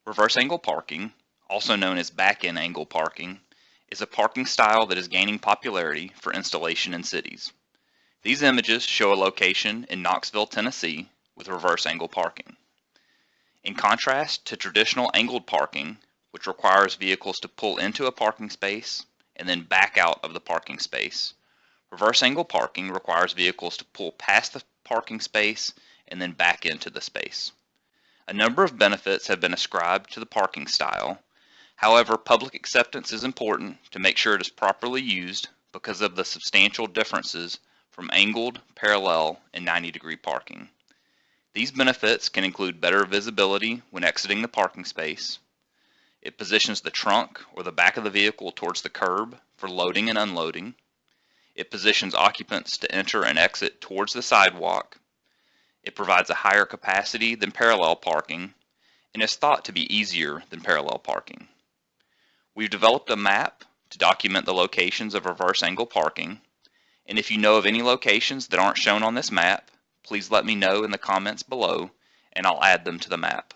Reverse angle parking, also known as back-end angle parking, is a parking style that is gaining popularity for installation in cities. These images show a location in Knoxville, Tennessee with reverse angle parking. In contrast to traditional angled parking, which requires vehicles to pull into a parking space and then back out of the parking space, reverse angle parking requires vehicles to pull past the parking space and then back into the space. A number of benefits have been ascribed to the parking style. However, public acceptance is important to make sure it is properly used because of the substantial differences from angled, parallel, and 90-degree parking. These benefits can include better visibility when exiting the parking space. It positions the trunk or the back of the vehicle towards the curb for loading and unloading. It positions occupants to enter and exit towards the sidewalk. It provides a higher capacity than parallel parking and is thought to be easier than parallel parking. We've developed a map to document the locations of reverse angle parking, and if you know of any locations that aren't shown on this map, please let me know in the comments below and I'll add them to the map.